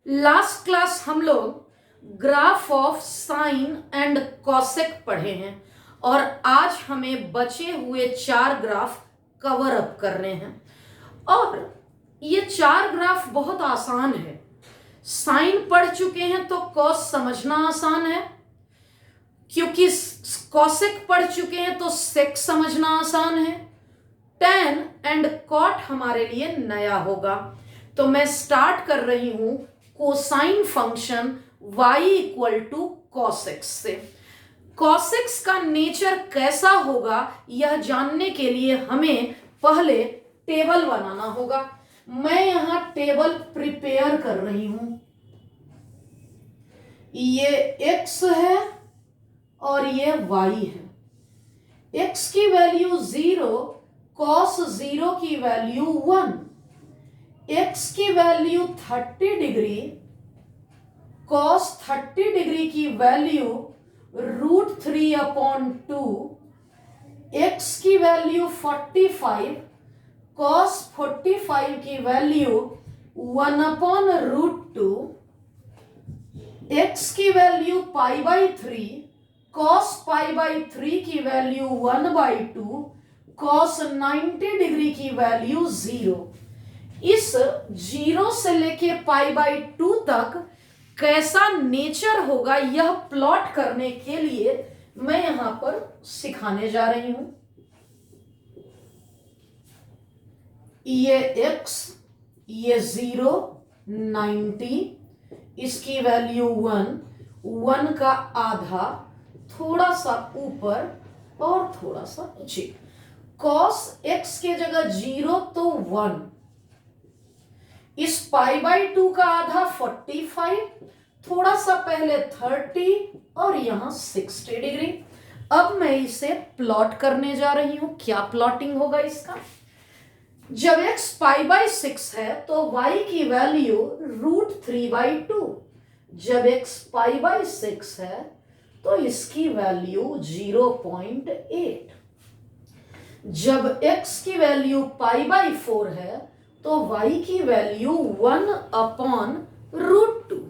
Last class हम लोग graph of sine and cosec पढ़े हैं और आज हमें बचे हुए 4 ग्राफ कवर अप करने हैं। और ये 4 ग्राफ बहुत आसान है। साइन पढ़ चुके हैं तो कॉस समझना आसान है, क्योंकि कॉसेक पढ़ चुके हैं तो सेक समझना आसान है। टेन एंड कॉट हमारे लिए नया होगा। तो मैं स्टार्ट कर रही हूं cosine function y equal to cos x से। कॉसेक्स का नेचर कैसा होगा यह जानने के लिए हमें पहले टेबल बनाना होगा। मैं यहां टेबल प्रिपेयर कर रही हूं। ये x है और ये y है। x की वैल्यू 0, cos 0 की वैल्यू 1, x की वैल्यू 30 डिग्री, cos 30 डिग्री की वैल्यू √3/2, x की वैल्यू 45, cos 45 की वैल्यू 1/√2, x की वैल्यू π/3, cos π/3 की वैल्यू 1/2, cos 90 डिग्री की वैल्यू 0। इस 0 से लेके π/2 तक कैसा नेचर होगा यह प्लॉट करने के लिए मैं यहां पर सिखाने जा रही हूं। ये x, ये 0, 90, इसकी वैल्यू 1 का आधा, थोड़ा सा ऊपर और थोड़ा सा नीचे। cos x के जगह 0 तो 1, इस π/2 का आधा 45, थोड़ा सा पहले 30 और यहां 60 डिग्री। अब मैं इसे प्लॉट करने जा रही हूं। क्या प्लॉटिंग होगा इसका? जब x π/6 है तो y की वैल्यू √3/2। जब x π/6 है तो इसकी वैल्यू 0.8। जब x की वैल्यू π/4 है तो y की वैल्यू 1/√2।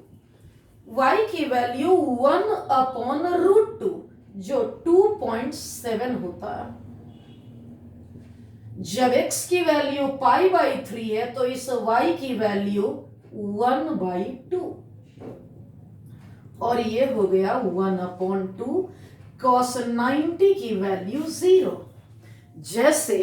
y की वैल्यू 1/√2 जो 2.7 होता है। जब x की वैल्यू π/3 है तो इस y की वैल्यू 1/2 और ये हो गया 1/2। cos 90 की वैल्यू 0। जैसे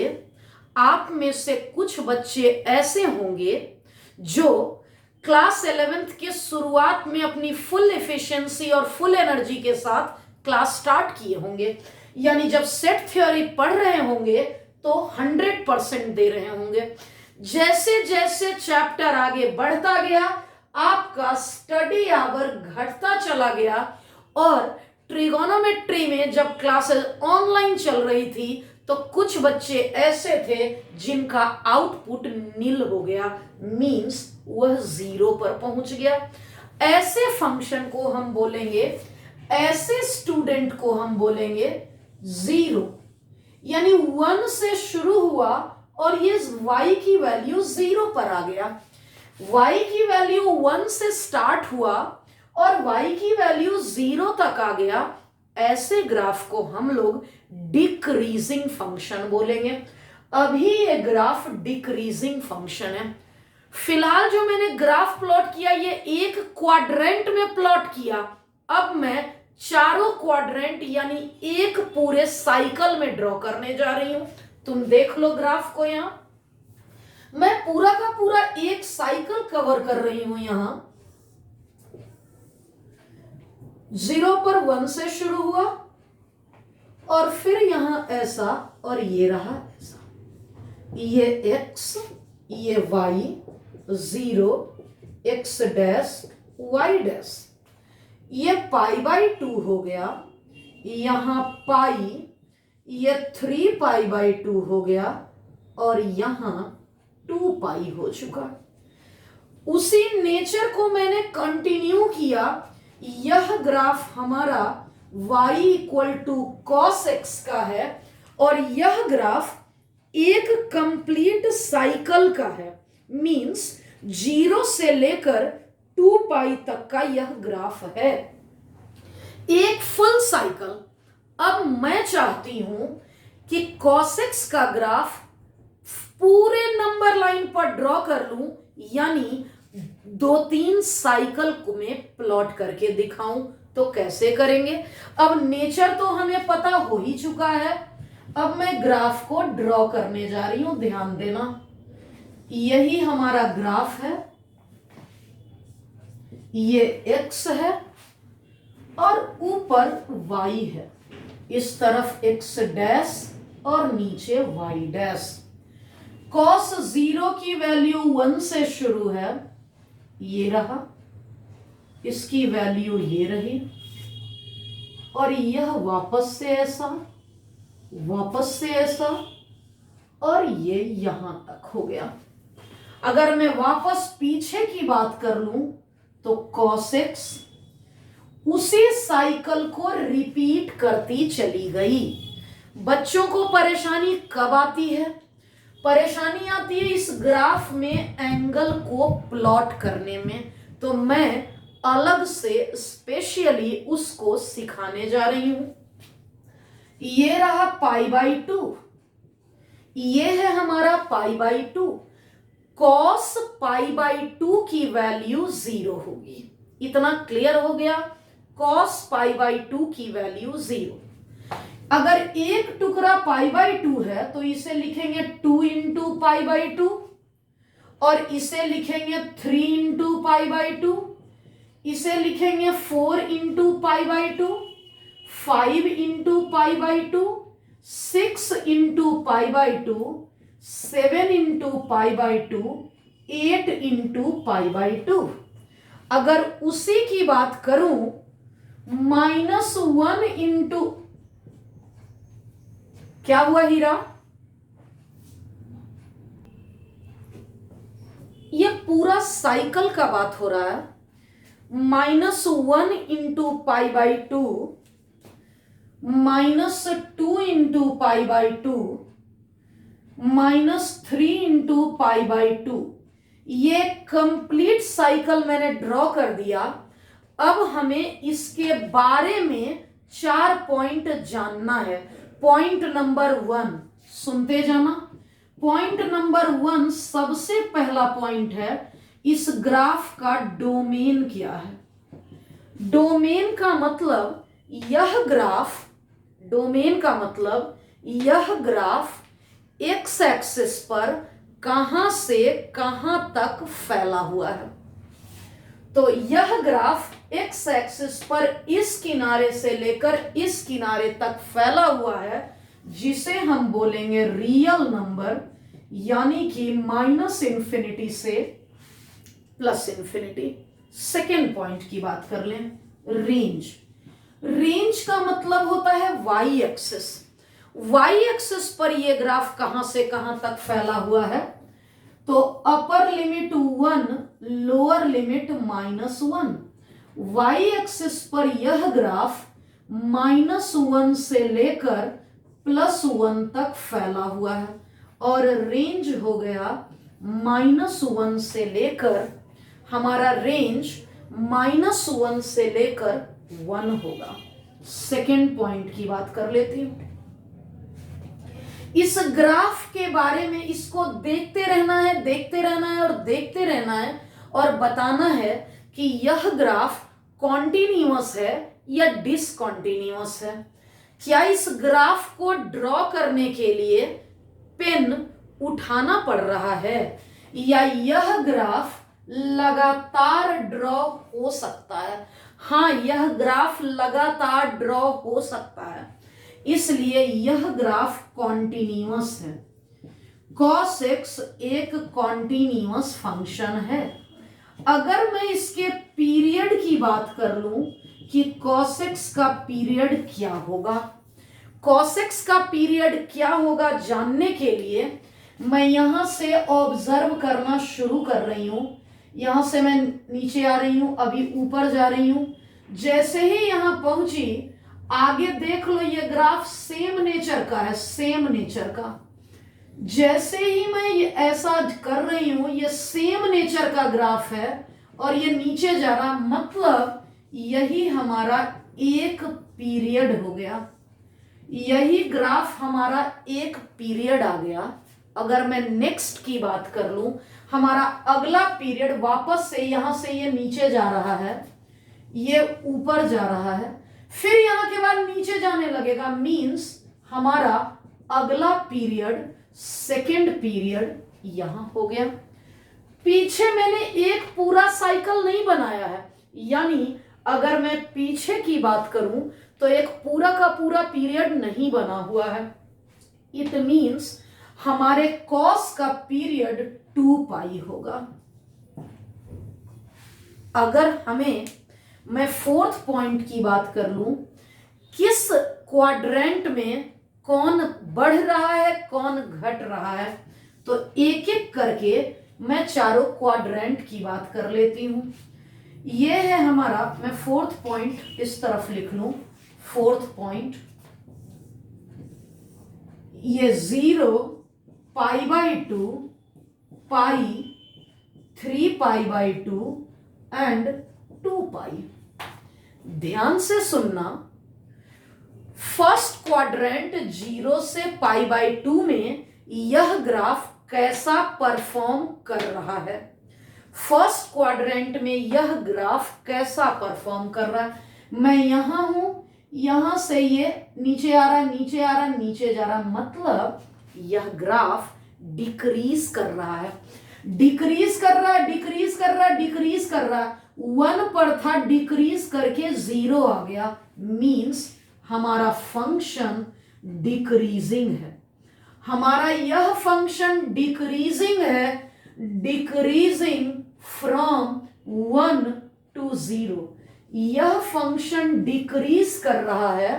आप में से कुछ बच्चे ऐसे होंगे जो क्लास 11th के शुरुआत में अपनी फुल एफिशिएंसी और फुल एनर्जी के साथ क्लास स्टार्ट किए होंगे, यानी जब सेट थ्योरी पढ़ रहे होंगे तो 100% दे रहे होंगे। जैसे जैसे चैप्टर आगे बढ़ता गया आपका स्टडी आवर घटता चला गया और ट्रिगोनोमेट्री में जब क्लासेस ऑनलाइन चल रही थी तो कुछ बच्चे ऐसे थे जिनका आउटपुट नील हो गया, मींस वह 0 पर पहुंच गया। ऐसे फंक्शन को हम बोलेंगे, ऐसे स्टूडेंट को हम बोलेंगे 0, यानी 1 से शुरू हुआ और ये y की वैल्यू 0 पर आ गया। y की वैल्यू 1 से स्टार्ट हुआ और y की वैल्यू 0 तक आ गया। ऐसे ग्राफ को हम लोग डिक्रीजिंग फंक्शन बोलेंगे। अभी ये ग्राफ डिक्रीजिंग फंक्शन है। फिलहाल जो मैंने ग्राफ प्लॉट किया ये एक क्वाड्रेंट में प्लॉट किया। अब मैं चारों क्वाड्रेंट यानी एक पूरे साइकिल में ड्रॉ करने जा रही हूं। तुम देख लो ग्राफ को। यहां मैं पूरा का पूरा एक साइकिल कवर कर रही हूं। यहां 0 पर 1 से शुरू हुआ और फिर यहां ऐसा और ये रहा ऐसा। ये x, ये y, 0, x dash, y dash. ये π/2 हो गया, यहां पाई, ये 3π/2 हो गया और यहां 2π हो चुका। उसी नेचर को मैंने कंटिन्यू किया। यह ग्राफ हमारा y equal to cos x का है और यह ग्राफ एक कंप्लीट साइकिल का है, मींस 0 से लेकर 2 पाई तक का यह ग्राफ है, एक फुल साइकिल। अब मैं चाहती हूं कि cos x का ग्राफ पूरे नंबर लाइन पर ड्रॉ कर लूं, यानी 2-3 साइकिल को मैं प्लॉट करके दिखाऊं। तो कैसे करेंगे? अब नेचर तो हमें पता हो ही चुका है। अब मैं ग्राफ को ड्रॉ करने जा रही हूं, ध्यान देना। यही हमारा ग्राफ है, ये x है और ऊपर y है, इस तरफ x डैश और नीचे y डैश। cos 0 की वैल्यू 1 से शुरू है, ये रहा, इसकी वैल्यू ये रही, और यह वापस से ऐसा, वापस से ऐसा, और ये यहां तक हो गया। अगर मैं वापस पीछे की बात कर लूं तो cos x उसी साइकिल को रिपीट करती चली गई। बच्चों को परेशानी कब आती है? परेशानी आती है इस ग्राफ में एंगल को प्लॉट करने में। तो मैं अलग से स्पेशली उसको सिखाने जा रही हूं। ये रहा π/2, ये है हमारा π/2। cos π/2 की वैल्यू 0 होगी, इतना क्लियर हो गया। cos π/2 की वैल्यू 0। अगर एक टुकड़ा π/2 है तो इसे लिखेंगे 2 इंटू π/2, और इसे लिखेंगे 3 इंटू π/2, इसे लिखेंगे 4 into π/2, 5 into π/2, 6 into π/2, 7 into π/2, 8 into π/2। अगर उसी की बात करूं -1 इंटू, क्या हुआ हीरा? ये पूरा साइकिल का बात हो रहा है। -1 इंटू π/2, -2 इंटू π/2, -3 इंटू π/2। ये कंप्लीट साइकिल मैंने ड्रॉ कर दिया। अब हमें इसके बारे में 4 पॉइंट जानना है। पॉइंट नंबर 1 सुनते जाना। पॉइंट नंबर 1, सबसे पहला पॉइंट है, इस ग्राफ का डोमेन क्या है? डोमेन का मतलब यह ग्राफ, डोमेन का मतलब यह ग्राफ एक्स एक्सिस पर कहां से कहां तक फैला हुआ है। तो यह ग्राफ एक्स एक्सिस पर इस किनारे से लेकर इस किनारे तक फैला हुआ है, जिसे हम बोलेंगे रियल नंबर, यानी कि -∞ से +∞। सेकेंड पॉइंट की बात कर लें, रेंज। रेंज का मतलब होता है वाई एक्सिस। वाई एक्सिस पर यह ग्राफ कहां से कहां तक फैला हुआ है? तो upper limit 1, lower limit -1। Y axis पर यह ग्राफ -1 से लेकर +1 तक फैला हुआ है, और रेंज हो गया -1 से लेकर, हमारा रेंज -1 से लेकर 1 होगा। सेकेंड पॉइंट की बात कर लेती हूं। इस ग्राफ के बारे में इसको देखते रहना है, देखते रहना है और देखते रहना है, और बताना है कि यह ग्राफ कॉन्टिन्यूअस है या डिसकॉन्टिन्यूअस है। क्या इस ग्राफ को ड्रॉ करने के लिए पेन उठाना पड़ रहा है, या यह ग्राफ लगातार ड्रॉ हो सकता है? हाँ, यह ग्राफ लगातार ड्रॉ हो सकता है, इसलिए यह ग्राफ कॉन्टिन्यूअस है। cos x एक कॉन्टिन्यूअस फंक्शन है। अगर मैं इसके पीरियड की बात कर लूं कि cos x का पीरियड क्या होगा, cos x का पीरियड क्या होगा जानने के लिए मैं यहां से ऑब्जर्व करना शुरू कर रही हूं। यहां से मैं नीचे आ रही हूं, अभी ऊपर जा रही हूं। जैसे ही यहां पहुंची, आगे देख लो, ये ग्राफ सेम नेचर का है, सेम नेचर का। जैसे ही मैं ये ऐसा कर रही हूं, ये सेम नेचर का ग्राफ है, और ये नीचे जा रहा, मतलब यही हमारा एक पीरियड हो गया, यही ग्राफ हमारा एक पीरियड आ गया। अगर मैं नेक्स्ट की बात कर लूं, हमारा अगला पीरियड वापस से यहां से ये नीचे जा रहा है, ये ऊपर जा रहा है, फिर यहां के बाद नीचे जाने लगेगा, मींस हमारा अगला पीरियड सेकंड पीरियड यहां हो गया। पीछे मैंने एक पूरा साइकिल नहीं बनाया है, यानी अगर मैं पीछे की बात करूं तो एक पूरा का पूरा पीरियड नहीं बना हुआ है। इट मींस हमारे कॉस का पीरियड 2 पाई होगा। अगर मैं फोर्थ पॉइंट की बात कर लूं, किस क्वाड्रेंट में कौन बढ़ रहा है कौन घट रहा है, तो एक एक करके मैं चारों क्वाड्रेंट की बात कर लेती हूं। ये है हमारा, मैं फोर्थ पॉइंट इस तरफ लिख लूं, फोर्थ पॉइंट, ये 0 π/2 पाई 3 π/2 एंड 2 पाई। ध्यान से सुनना, फर्स्ट क्वाड्रेंट 0 से π/2 में यह ग्राफ कैसा परफॉर्म कर रहा है, फर्स्ट क्वाड्रेंट में यह ग्राफ कैसा परफॉर्म कर रहा है। मैं यहां हूं, यहां से ये नीचे आ रहा, नीचे आ रहा, नीचे जा रहा, मतलब यह ग्राफ डिक्रीज कर रहा है, डिक्रीज कर रहा है, डिक्रीज कर रहा है, डिक्रीज कर रहा है। 1 पर था, डिक्रीज करके 0 आ गया, मींस हमारा फंक्शन डिक्रीजिंग है। हमारा यह फंक्शन डिक्रीजिंग है, डिक्रीजिंग फ्रॉम 1 to 0। यह फंक्शन डिक्रीज कर रहा है,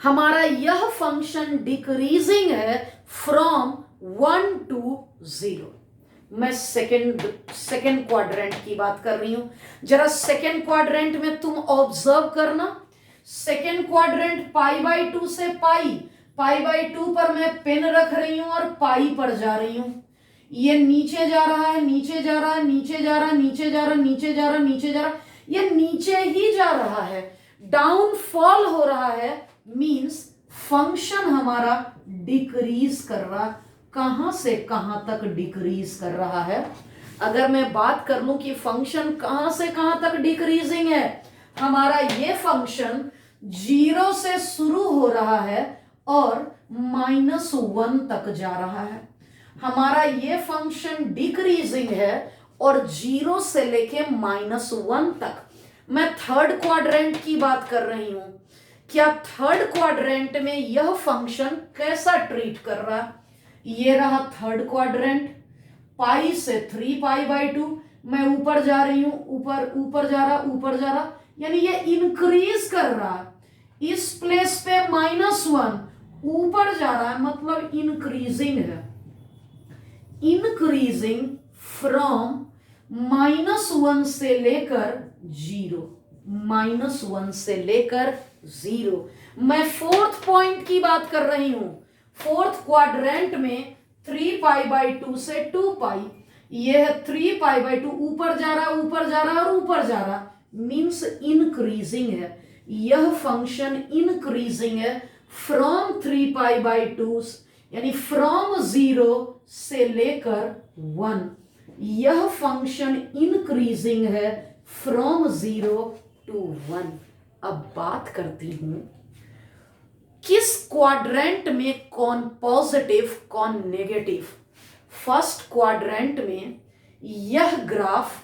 हमारा यह फंक्शन डिक्रीजिंग है फ्रॉम 1 to 0। मैं सेकेंड क्वाड्रेंट की बात कर रही हूं, जरा सेकेंड क्वाड्रेंट में तुम ऑब्जर्व करना। सेकेंड क्वाड्रेंट π/2 से π/2 पर मैं पेन रख रही हूं और पाई पर जा रही हूं। ये नीचे जा रहा है, नीचे जा रहा है, नीचे जा रहा है, नीचे जा रहा है, नीचे जा रहा है, नीचे जा रहा है, ये नीचे ही जा रहा है, डाउनफॉल हो रहा है, मींस फंक्शन हमारा डिक्रीज कर रहा। कहां से कहां तक डिक्रीज कर रहा है? अगर मैं बात कर लूं कि फंक्शन कहां से कहां तक डिक्रीजिंग है, हमारा ये फंक्शन 0 से शुरू हो रहा है और -1 तक जा रहा है। हमारा ये फंक्शन डिक्रीजिंग है और 0 से लेके -1 तक। मैं थर्ड क्वाड्रेंट की बात कर रही हूं, क्या थर्ड क्वाड्रेंट में यह फंक्शन कैसा ट्रीट कर रहा है? ये रहा थर्ड क्वाड्रेंट, पाई से 3 π/2, मैं ऊपर जा रही हूं, ऊपर ऊपर जा रहा, ऊपर जा रहा, यानी ये इंक्रीज कर रहा है। इस प्लेस पे -1 ऊपर जा रहा है, मतलब इंक्रीजिंग है, इंक्रीजिंग फ्रॉम -1 से लेकर 0, -1 से लेकर 0। मैं फोर्थ पॉइंट की बात कर रही हूं, फोर्थ क्वाड्रेंट में 3 π/2 से 2 पाई, यह है 3 π/2, ऊपर जा रहा, ऊपर जा रहा और ऊपर जा रहा, मीन्स इंक्रीजिंग है। यह फंक्शन इंक्रीजिंग है फ्रॉम 3 π/2, यानी फ्रॉम 0 से लेकर 1। यह फंक्शन इंक्रीजिंग है फ्रॉम 0 to 1। अब बात करती हूं किस क्वाड्रेंट में कौन पॉजिटिव कौन नेगेटिव। फर्स्ट क्वाड्रेंट में यह ग्राफ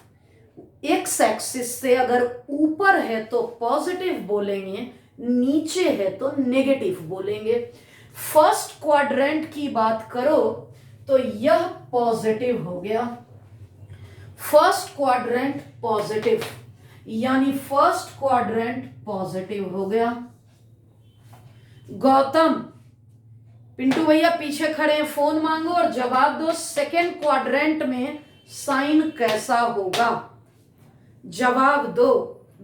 एक्स एक्सिस से अगर ऊपर है तो पॉजिटिव बोलेंगे, नीचे है तो नेगेटिव बोलेंगे। फर्स्ट क्वाड्रेंट की बात करो तो यह पॉजिटिव हो गया, फर्स्ट क्वाड्रेंट पॉजिटिव, यानी फर्स्ट क्वाड्रेंट पॉजिटिव हो गया। गौतम, पिंटू भैया पीछे खड़े हैं, फोन मांगो और जवाब दो, सेकेंड क्वाड्रेंट में साइन कैसा होगा? जवाब दो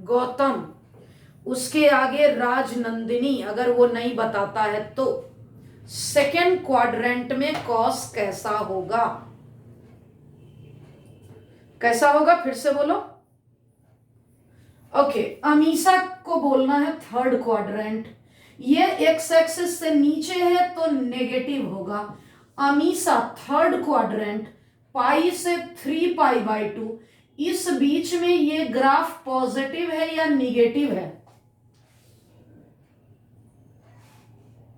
गौतम। उसके आगे राजनंदिनी, अगर वो नहीं बताता है तो सेकेंड क्वाड्रेंट में कॉस कैसा होगा? कैसा होगा, फिर से बोलो। ओके, अमीषा को बोलना है थर्ड क्वाड्रेंट। ये एक्स एक्सिस से नीचे है तो नेगेटिव होगा। अमीषा थर्ड क्वाड्रेंट, पाई से 3π/2, इस बीच में ये ग्राफ पॉजिटिव है या निगेटिव है,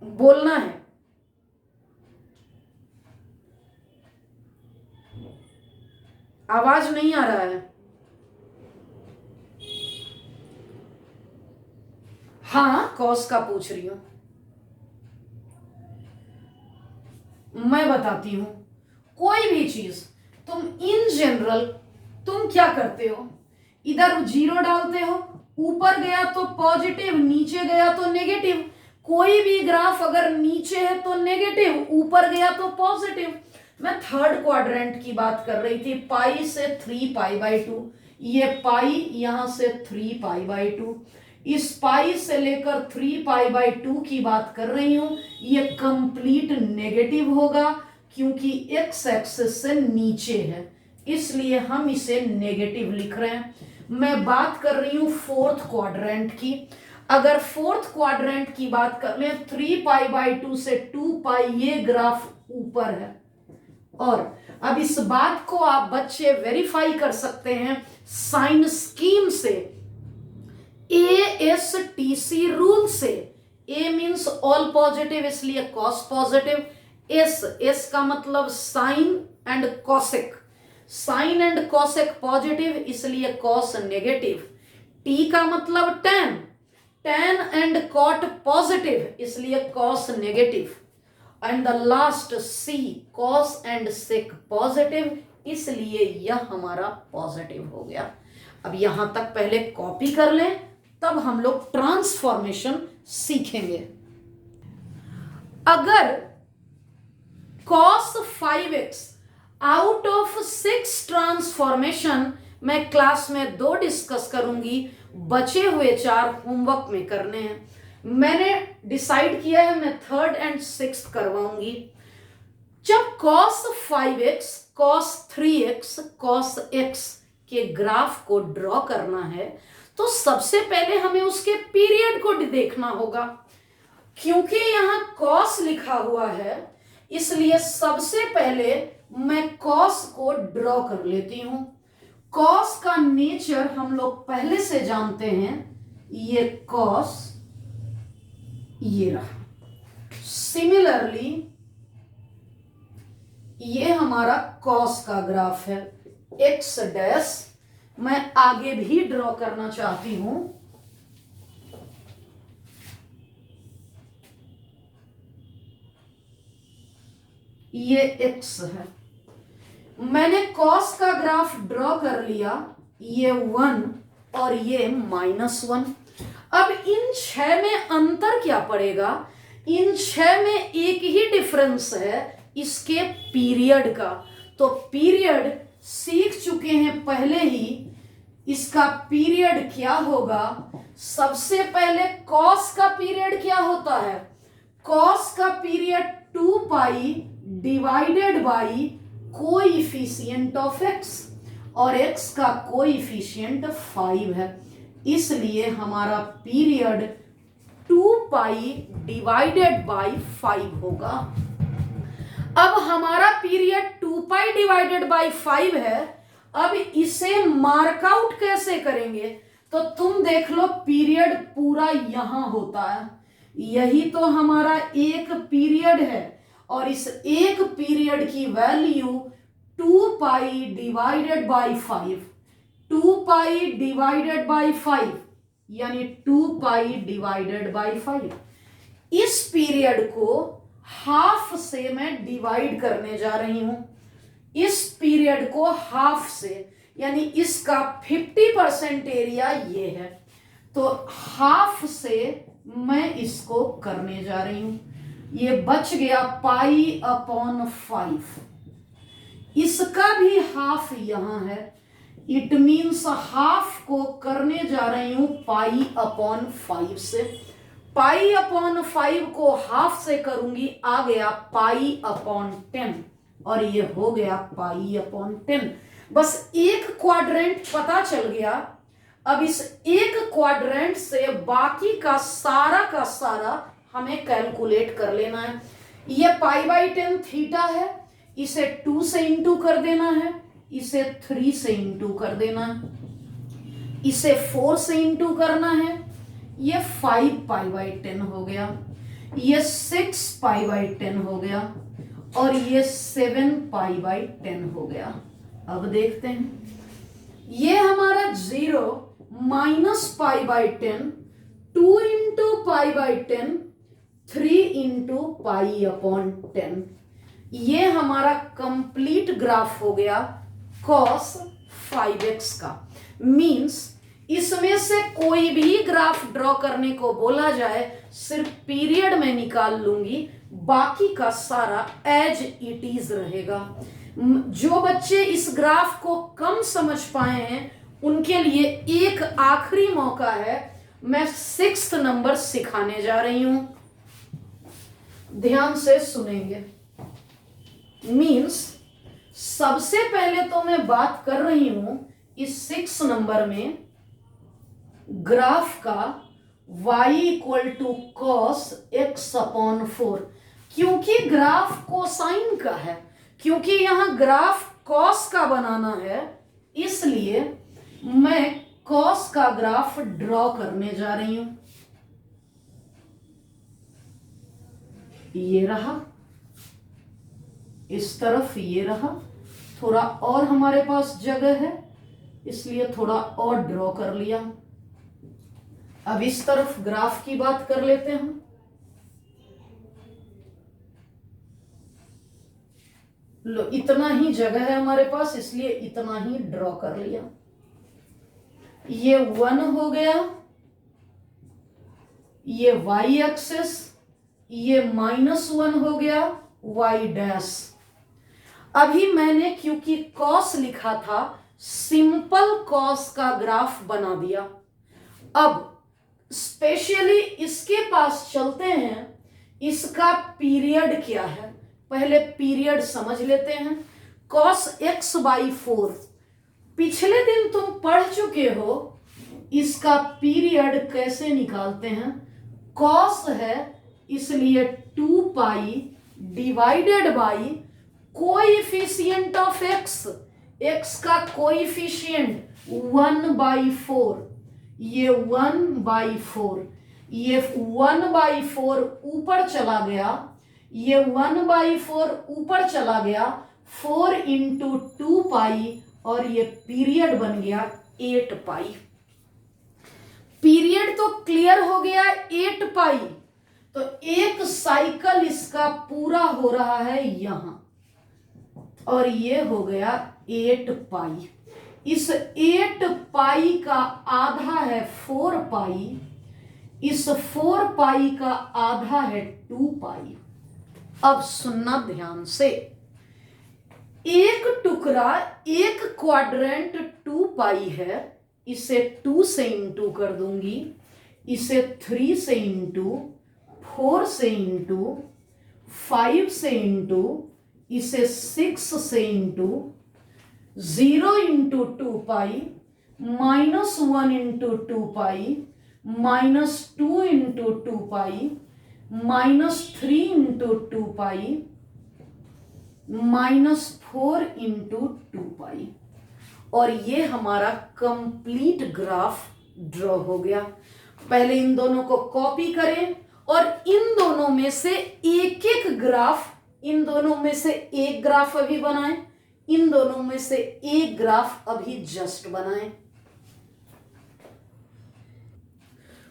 बोलना है। आवाज नहीं आ रहा है। हाँ, कॉस का पूछ रही हूं। मैं बताती हूं, कोई भी चीज तुम इन जनरल तुम क्या करते हो, इधर जीरो डालते हो, ऊपर गया तो पॉजिटिव, नीचे गया तो नेगेटिव। कोई भी ग्राफ अगर नीचे है तो नेगेटिव, ऊपर गया तो पॉजिटिव। मैं थर्ड क्वाड्रेंट की बात कर रही थी, पाई से 3π/2, ये पाई यहां से 3π/2, इस पाई से लेकर 3π/2 की बात कर रही हूं। ये कंप्लीट नेगेटिव होगा क्योंकि एक्स एक्सिस से नीचे है, इसलिए हम इसे नेगेटिव लिख रहे हैं। मैं बात कर रही हूं फोर्थ क्वाड्रेंट की। अगर फोर्थ क्वाड्रेंट की बात कर लें, 3π/2 से 2π, ये ग्राफ ऊपर है। और अब इस बात को आप बच्चे वेरीफाई कर सकते हैं साइन स्कीम से, ASTC रूल से। A मीन्स ऑल पॉजिटिव, इसलिए कॉस पॉजिटिव। S का मतलब sine and cosec, sine and cosec positive, इसलिए कॉस नेगेटिव। T का मतलब tan, tan and cot positive, इसलिए cos negative. And the last C, cos and sec positive, इसलिए यह हमारा पॉजिटिव हो गया। अब यहां तक पहले कॉपी कर लें, तब हम लोग ट्रांसफॉर्मेशन सीखेंगे। अगर cos 5x out of 6 transformation, मैं क्लास में 2 डिस्कस करूंगी, बचे हुए 4 होमवर्क में करने हैं। मैंने डिसाइड किया है मैं 3rd एंड 6th करवाऊंगी। जब cos 5x, cos 3x, cos x के ग्राफ को ड्रॉ करना है तो सबसे पहले हमें उसके पीरियड को देखना होगा। क्योंकि यहां cos लिखा हुआ है, इसलिए सबसे पहले मैं cos को ड्रॉ कर लेती हूं। cos का नेचर हम लोग पहले से जानते हैं, ये cos ये रहा। सिमिलरली ये हमारा cos का ग्राफ है, x डैश। मैं आगे भी ड्रॉ करना चाहती हूं, ये x है। मैंने cos का ग्राफ ड्रॉ कर लिया, ये 1 और ये -1। अब इन 6 में अंतर क्या पड़ेगा, इन 6 में एक ही डिफरेंस है, इसके पीरियड का। तो पीरियड सीख चुके हैं पहले ही, इसका पीरियड क्या होगा। सबसे पहले cos का पीरियड क्या होता है, cos का period 2π divided by coefficient of x, और x का कोएफिशिएंट 5 है, इसलिए हमारा पीरियड 2π डिवाइडेड बाई 5 होगा। अब हमारा पीरियड 2π डिवाइडेड बाई 5 है। अब इसे मार्कआउट कैसे करेंगे, तो तुम देख लो, पीरियड पूरा यहां होता है, यही तो हमारा एक पीरियड है, और इस एक पीरियड की value 2π divided by 5, 2π divided by 5 यानी 2π डिवाइडेड बाई 5। इस पीरियड को हाफ से मैं डिवाइड करने जा रही हूं, इस पीरियड को हाफ से, यानी इसका 50% एरिया ये है, तो हाफ से मैं इसको करने जा रही हूं। ये बच गया π/5, इसका भी हाफ यहां है, इट मीन्स हाफ को करने जा रही हूं π/5 से। π/5 को हाफ से करूंगी, आ गया π/10, और ये हो गया π/10। बस एक क्वाड्रेंट पता चल गया। अब इस एक क्वाड्रेंट से बाकी का सारा हमें कैलकुलेट कर लेना है। ये π/10 थीटा है, इसे 2 से इंटू कर देना है, इसे 3 से इंटू कर देना है, इसे 4 से इंटू करना है, ये 5 π/10 हो गया, ये 6 π/10 हो गया और ये 7 π/10 हो गया। अब देखते हैं, ये हमारा 0 माइनस π/10, 2 इंटू π/10, 3 इंटू π/10। ये हमारा कंप्लीट ग्राफ हो गया cos 5x का। मीन्स इसमें से कोई भी ग्राफ ड्रॉ करने को बोला जाए, सिर्फ पीरियड में निकाल लूंगी, बाकी का सारा एज इट इज रहेगा। जो बच्चे इस ग्राफ को कम समझ पाए हैं उनके लिए एक आखिरी मौका है, मैं 6th नंबर सिखाने जा रही हूं, ध्यान से सुनेंगे। मीन्स सबसे पहले तो मैं बात कर रही हूं इस 6 नंबर में ग्राफ का y equal to cos x/4, क्योंकि ग्राफ कोसाइन का है, क्योंकि यहां ग्राफ कॉस का बनाना है, इसलिए मैं कॉस का ग्राफ ड्रॉ करने जा रही हूं। ये रहा, इस तरफ ये रहा, थोड़ा और हमारे पास जगह है इसलिए थोड़ा और ड्रॉ कर लिया। अब इस तरफ ग्राफ की बात कर लेते हैं। लो, इतना ही जगह है हमारे पास इसलिए इतना ही ड्रॉ कर लिया। ये 1 हो गया, ये y एक्सिस, ये -1 हो गया y डैश। अभी मैंने क्योंकि कॉस लिखा था, सिंपल कॉस का ग्राफ बना दिया। अब स्पेशली इसके पास चलते हैं, इसका पीरियड क्या है, पहले पीरियड समझ लेते हैं। cos x/4 पिछले दिन तुम पढ़ चुके हो, इसका पीरियड कैसे निकालते हैं। cos है इसलिए 2π divided by coefficient of x का कोएफिशिएंट 1/4, ये 1/4, ये 1/4 ऊपर चला गया, ये 1/4 ऊपर चला गया, 4 इंटू 2π और ये पीरियड बन गया 8π। पीरियड तो क्लियर हो गया 8π, तो एक साइकिल इसका पूरा हो रहा है यहां, और ये हो गया 8π। इस 8π का आधा है 4π, इस 4π का आधा है 2π। अब सुनना ध्यान से, एक टुकड़ा, एक क्वाड्रेंट 2π है, इसे 2 से इंटू कर दूंगी, इसे 3 से इंटू, 4 से इंटू, 5 से इंटू, इसे 6 से into, 0 into 2π, -1 into 2π, -2 into 2π, -3 into 2π, -4 into 2π। और ये हमारा कंप्लीट ग्राफ ड्रॉ हो गया। पहले इन दोनों को कॉपी करें और इन दोनों में से एक एक ग्राफ, इन दोनों में से एक ग्राफ अभी बनाएं, इन दोनों में से एक ग्राफ अभी जस्ट बनाएं।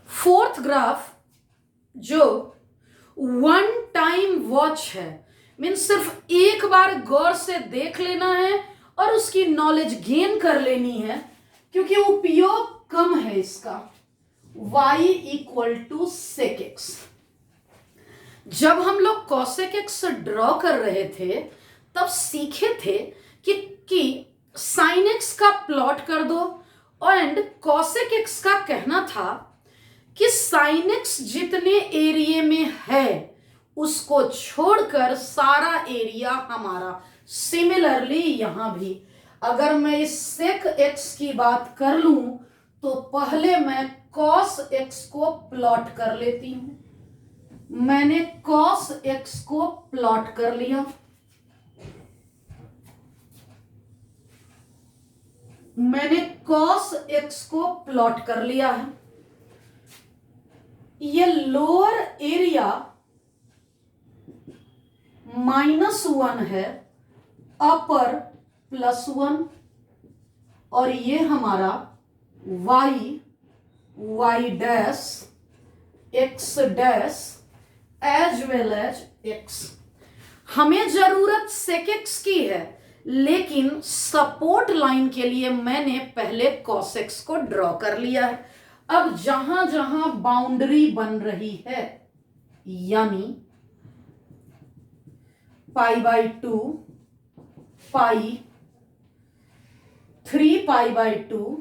फोर्थ ग्राफ जो 1 टाइम वॉच है, मीन्स सिर्फ एक बार गौर से देख लेना है और उसकी नॉलेज गेन कर लेनी है, क्योंकि उपयोग कम है इसका। y equal to sec x। जब हम लोग cosec x ड्रॉ कर रहे थे तब सीखे थे कि sin x का प्लॉट कर दो, एंड cosec x का कहना था कि sin x जितने एरिया में है उसको छोड़कर सारा एरिया हमारा। सिमिलरली यहां भी अगर मैं इस sec x की बात कर लूं तो पहले मैं cos x को प्लॉट कर लेती हूं। मैंने cos x को प्लॉट कर लिया, मैंने cos x को प्लॉट कर लिया है। ये लोअर एरिया -1 है, अपर +1, और ये हमारा y dash x dash as well as x। हमें जरूरत sec x की है, लेकिन सपोर्ट लाइन के लिए मैंने पहले cos x को ड्रॉ कर लिया है। अब जहां जहां बाउंड्री बन रही है, यानी π/2, पाई, 3π/2,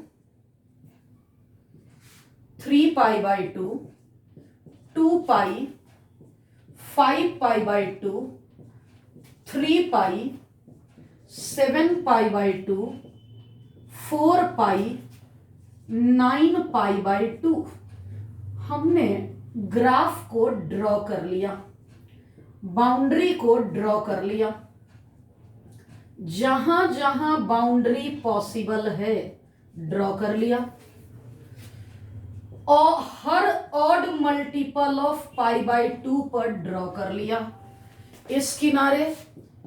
3π/2, 2π, 5π/2, 3π, 7π/2, 4π, 9π/2। हमने ग्राफ को ड्रॉ कर लिया, बाउंड्री को ड्रॉ कर लिया। जहां जहां बाउंड्री पॉसिबल है ड्रॉ कर लिया, और हर ऑड मल्टीपल ऑफ π/2 पर ड्रॉ कर लिया। इस किनारे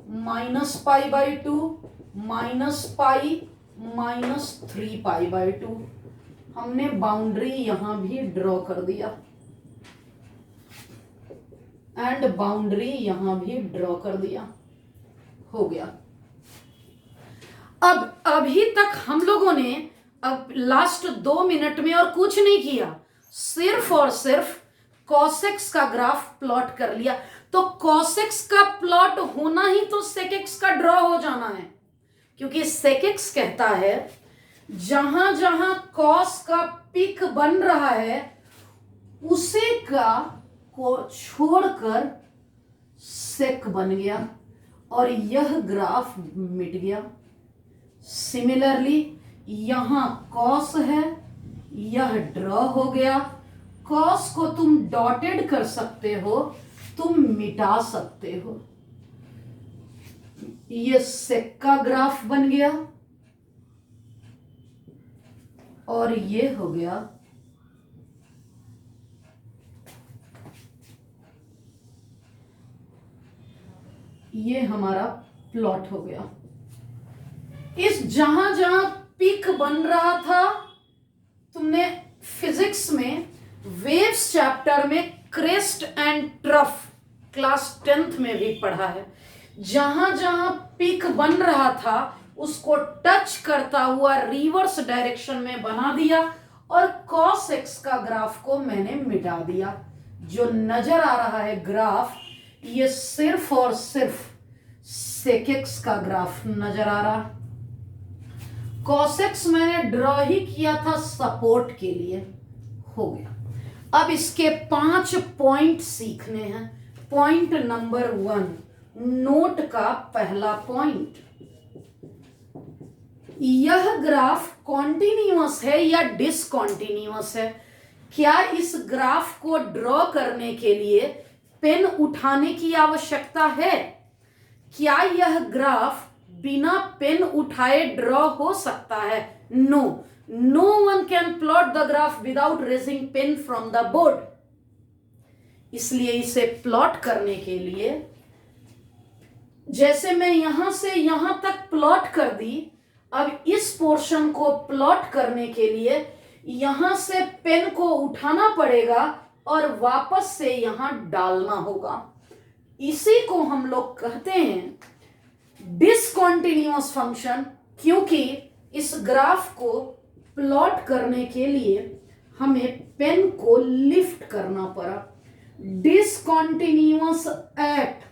-π/2, -π, -3π/2। हमने बाउंड्री यहां भी ड्रॉ कर दिया एंड बाउंड्री यहां भी ड्रॉ कर दिया। हो गया। अब अभी तक हम लोगों ने अब लास्ट 2 मिनट में और कुछ नहीं किया, सिर्फ और सिर्फ cos x का ग्राफ प्लॉट कर लिया। तो cos x का प्लॉट होना ही तो sec x का ड्रॉ हो जाना है, क्योंकि sec x कहता है जहां जहां cos का पिक बन रहा है उसे का को छोड़कर sec बन गया और यह ग्राफ मिट गया। सिमिलरली यहां cos है, यह ड्रॉ हो गया। cos को तुम डॉटेड कर सकते हो, तुम मिटा सकते हो। ये sec का ग्राफ बन गया और ये हो गया ये हमारा प्लॉट हो गया। इस जहां जहां पिक बन रहा था, तुमने फिजिक्स में वेव्स चैप्टर में crest and trough class 10th में भी पढ़ा है। जहां जहां पिक बन रहा था उसको टच करता हुआ रिवर्स डायरेक्शन में बना दिया और cos x का ग्राफ को मैंने मिटा दिया। जो नजर आ रहा है ग्राफ, ये सिर्फ और सिर्फ sec x का ग्राफ नजर आ रहा। cos x मैंने ड्रॉ ही किया था सपोर्ट के लिए। हो गया। अब इसके 5 पॉइंट सीखने हैं। पॉइंट नंबर 1, नोट का पहला पॉइंट, यह ग्राफ कॉन्टिन्यूअस है या डिसकॉन्टिन्यूअस है। क्या इस ग्राफ को ड्रॉ करने के लिए पेन उठाने की आवश्यकता है? क्या यह ग्राफ बिना पेन उठाए ड्रॉ हो सकता है? No, no one can plot the graph without raising pen from the board. इसलिए इसे प्लॉट करने के लिए, जैसे मैं यहां से यहां तक प्लॉट कर दी, अब इस पोर्शन को प्लॉट करने के लिए यहां से पेन को उठाना पड़ेगा और वापस से यहां डालना होगा। इसी को हम लोग कहते हैं डिसकॉन्टिन्यूअस फंक्शन, क्योंकि इस ग्राफ को प्लॉट करने के लिए हमें पेन को लिफ्ट करना पड़ा। डिसकॉन्टिन्यूअस एट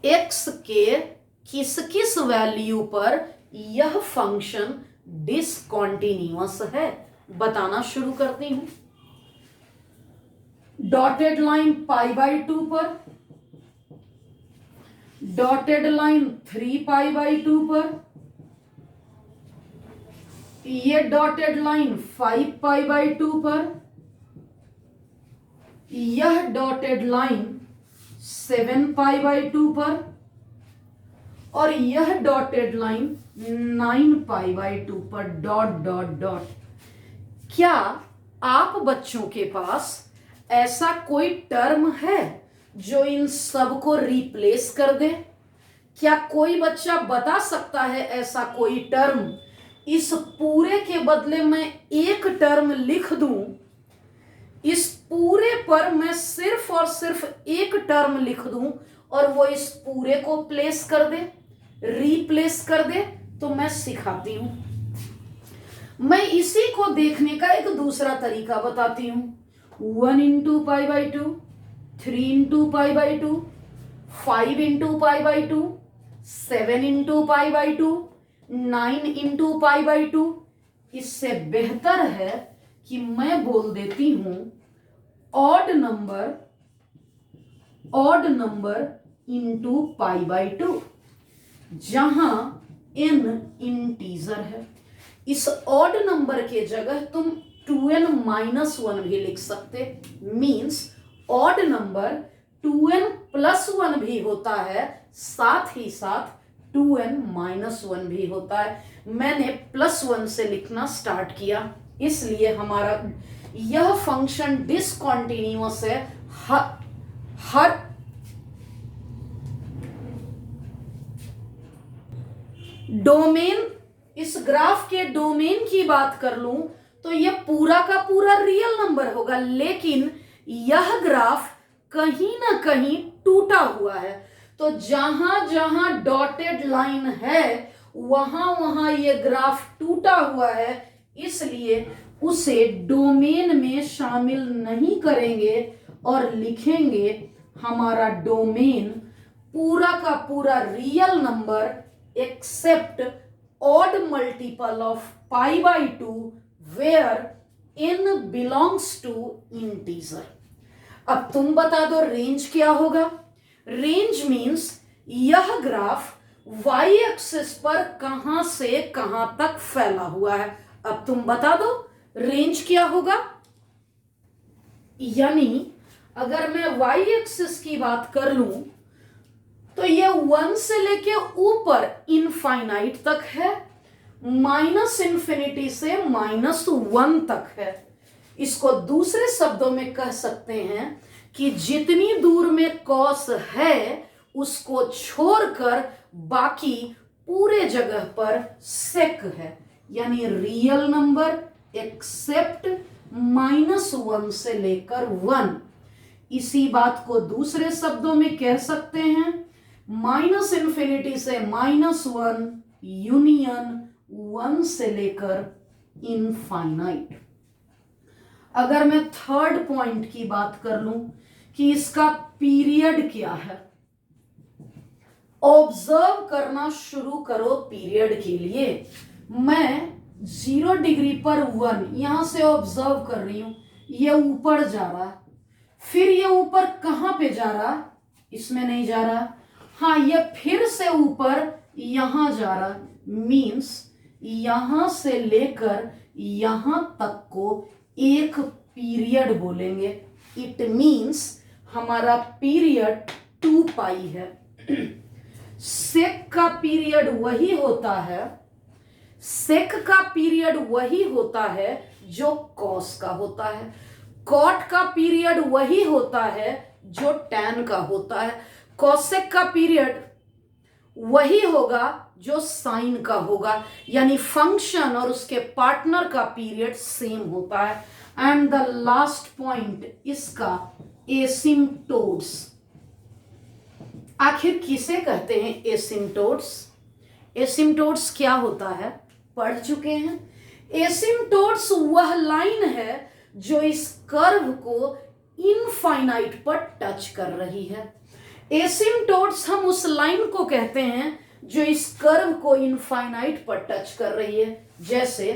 x के किस किस वैल्यू पर यह फंक्शन डिसकॉन्टिन्यूअस है, बताना शुरू करती हूं। डॉटेड लाइन π/2 पर, डॉटेड लाइन 3π/2 पर, ये डॉटेड लाइन 5π/2 पर, यह डॉटेड लाइन 7π/2 पर, और यह डॉटेड लाइन 9π/2 पर, डॉट डॉट डॉट। क्या आप बच्चों के पास ऐसा कोई टर्म है जो इन सब को रिप्लेस कर दे? क्या कोई बच्चा बता सकता है ऐसा कोई टर्म? इस पूरे के बदले मैं एक टर्म लिख दूं, इस पूरे पर मैं सिर्फ और सिर्फ एक टर्म लिख दूं और वो इस पूरे को प्लेस कर दे, रिप्लेस कर दे, तो मैं सिखाती हूं। मैं इसी को देखने का एक दूसरा तरीका बताती हूं। 1 × π/2, 3 × π/2, 5 × π/2, 7 × π/2, 9 × π/2। इससे बेहतर है कि मैं बोल देती हूं ऑड नंबर इंटू π/2, जहां n इंटीजर है। इस ऑड नंबर के जगह तुम 2n-1 भी लिख सकते, मीन्स ऑड नंबर 2n+1 भी होता है, साथ ही साथ 2n-1 भी होता है। मैंने +1 से लिखना स्टार्ट किया, इसलिए हमारा यह फंक्शन डिसकंटीन्यूअस है। हर डोमेन, इस ग्राफ के डोमेन की बात कर लूं तो यह पूरा का पूरा रियल नंबर होगा, लेकिन यह ग्राफ कहीं ना कहीं टूटा हुआ है। तो जहां जहां डॉटेड लाइन है वहां वहां यह ग्राफ टूटा हुआ है, इसलिए उसे डोमेन में शामिल नहीं करेंगे और लिखेंगे हमारा डोमेन पूरा का पूरा real number except odd multiple of π/2 where n belongs to integer। अब तुम बता दो रेंज क्या होगा? रेंज मीन्स यह ग्राफ y एक्सिस पर कहां से कहां तक फैला हुआ है। अब तुम बता दो रेंज क्या होगा? यानी अगर मैं y एक्सिस की बात कर लूं तो ये 1 से लेके ऊपर इनफाइनाइट तक है, -∞ से -1 तक है। इसको दूसरे शब्दों में कह सकते हैं कि जितनी दूर में कॉस है उसको छोड़कर बाकी पूरे जगह पर सेक है, यानी रियल नंबर एक्सेप्ट -1 से लेकर 1। इसी बात को दूसरे शब्दों में कह सकते हैं -∞ से -1 यूनियन 1 से लेकर इनफाइनाइट। अगर मैं थर्ड पॉइंट की बात कर लूं कि इसका पीरियड क्या है, ऑब्जर्व करना शुरू करो पीरियड के लिए। मैं 0 डिग्री पर 1 यहां से ऑब्जर्व कर रही हूं, ये ऊपर जा रहा, फिर ये ऊपर कहां पे जा रहा? इसमें नहीं जा रहा। हाँ, ये फिर से ऊपर यहां जा रहा, मीन्स यहां से लेकर यहां तक को एक पीरियड बोलेंगे। इट मीन्स हमारा पीरियड 2π है। सेक का पीरियड वही होता है, सेक का पीरियड वही होता है जो कॉस का होता है, कॉट का पीरियड वही होता है जो टैन का होता है, कोसेक का पीरियड वही होगा जो साइन का होगा, यानी फंक्शन और उसके पार्टनर का पीरियड सेम होता है। एंड द लास्ट पॉइंट इसका एसिम्प्टोट्स। आखिर किसे कहते हैं एसिम्प्टोट्स? एसिम्प्टोट्स क्या होता है पढ़ चुके हैं। एसिम्प्टोट्स वह लाइन है जो इस कर्व को इनफाइनाइट पर टच कर रही है। एसिम्प्टोट्स हम उस लाइन को कहते हैं जो इस कर्व को इनफाइनाइट पर टच कर रही है। जैसे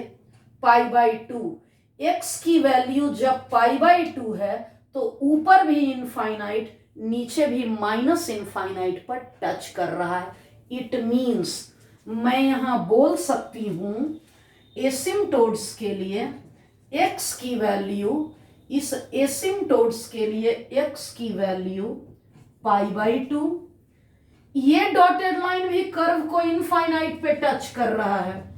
π/2, x की वैल्यू जब π/2 है तो ऊपर भी इनफाइनाइट, नीचे भी -∞ पर टच कर रहा है। इट मीन्स मैं यहां बोल सकती हूं एसिम्टोट्स के लिए x की वैल्यू, इस एसिम्टोट्स के लिए x की वैल्यू π/2। ये डॉटेड लाइन भी कर्व को इनफाइनाइट पे टच कर रहा है,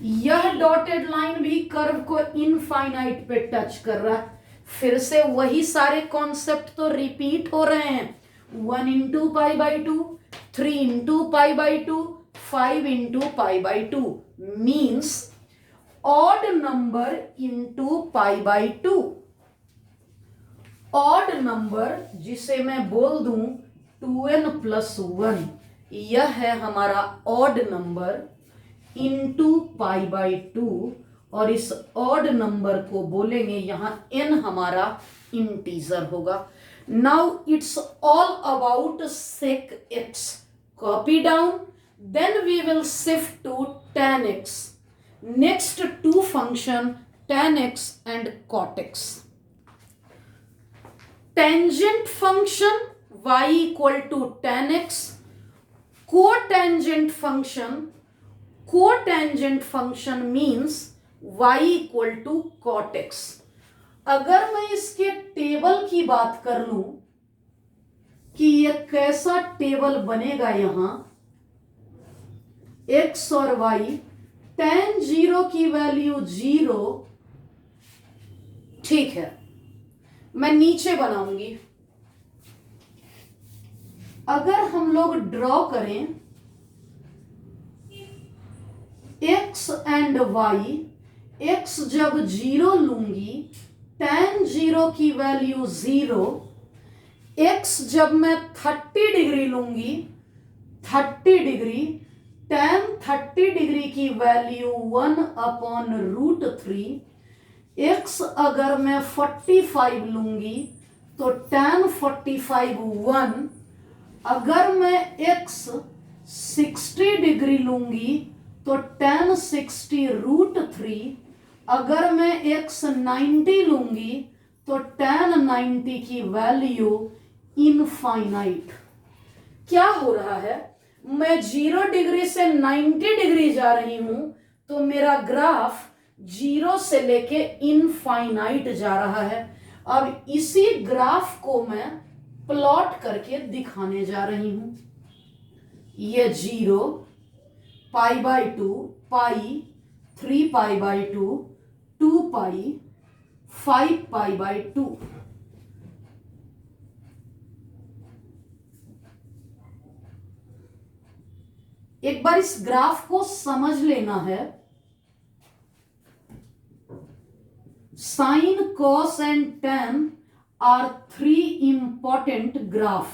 यह डॉटेड लाइन भी कर्व को इनफाइनाइट पे टच कर रहा है। फिर से वही सारे कॉन्सेप्ट तो रिपीट हो रहे हैं। 1 into π/2, 3 into π/2, 5 into π/2 means odd number into π/2। Odd number जिसे मैं बोल दूं 2n + 1, यह है हमारा ऑड नंबर इंटू π/2, और इस ऑड नंबर को बोलेंगे यहां n हमारा इंटीजर होगा। Now it's all about sec x। Copy down, then we will shift to tan x। Next two function tan x and cot x। Tangent function y = tan x, cotangent function means y = cot x। अगर मैं इसके table की बात कर लूं कि यह कैसा टेबल बनेगा, यहां x और y, tan 0 की वैल्यू 0, ठीक है, मैं नीचे बनाऊंगी। अगर हम लोग ड्रॉ करें x एंड y, x जब 0 लूंगी tan 0 की वैल्यू 0, x जब मैं 30 डिग्री लूंगी 30 डिग्री, tan 30 डिग्री की वैल्यू 1/√3, x अगर मैं 45 लूंगी तो tan 45 1, अगर मैं x 60 डिग्री लूंगी तो tan 60√3, अगर मैं x 90 लूंगी तो tan 90 की वैल्यू इनफाइनाइट। क्या हो रहा है, मैं 0 डिग्री से 90 डिग्री जा रही हूं तो मेरा ग्राफ 0 से लेके इनफाइनाइट जा रहा है। अब इसी ग्राफ को मैं प्लॉट करके दिखाने जा रही हूं। ये 0, π/2, पाई, 3π/2, 2π, 5π/2। एक बार इस ग्राफ को समझ लेना है। Sine, cos and tan are 3 important graph.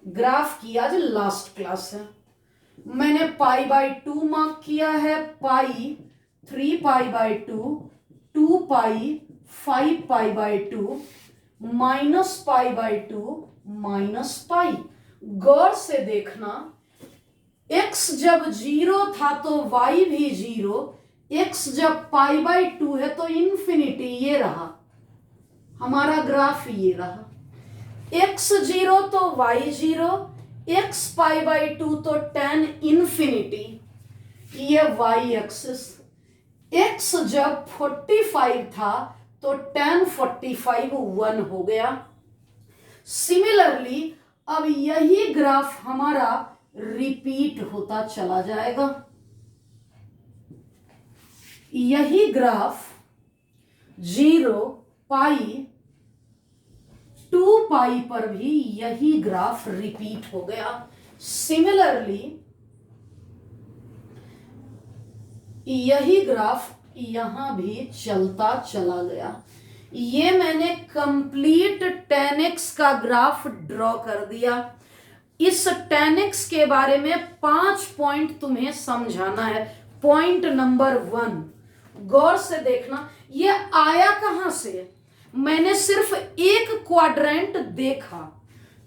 Graph की आज लास्ट क्लास है। मैंने π/2 मार्क किया है, पाई, 3π/2, 2π, 5π/2, -π/2, -π। गौर से देखना, x जब 0 था तो y भी 0, x जब π/2 है तो इंफिनिटी। ये रहा हमारा ग्राफ, ये रहा x 0 तो y 0, x π/2 तो tan इंफिनिटी। ये y एक्सिस। x जब 45 था तो tan 45 1 हो गया। सिमिलरली अब यही ग्राफ हमारा रिपीट होता चला जाएगा। यही ग्राफ 0, पाई, 2π पर भी यही ग्राफ रिपीट हो गया। सिमिलरली यही ग्राफ यहां भी चलता चला गया। ये मैंने कंप्लीट tan x का ग्राफ ड्रॉ कर दिया। इस tan x के बारे में 5 पॉइंट तुम्हें समझाना है। पॉइंट नंबर 1, गौर से देखना, ये आया कहां से। मैंने सिर्फ एक क्वाड्रेंट देखा,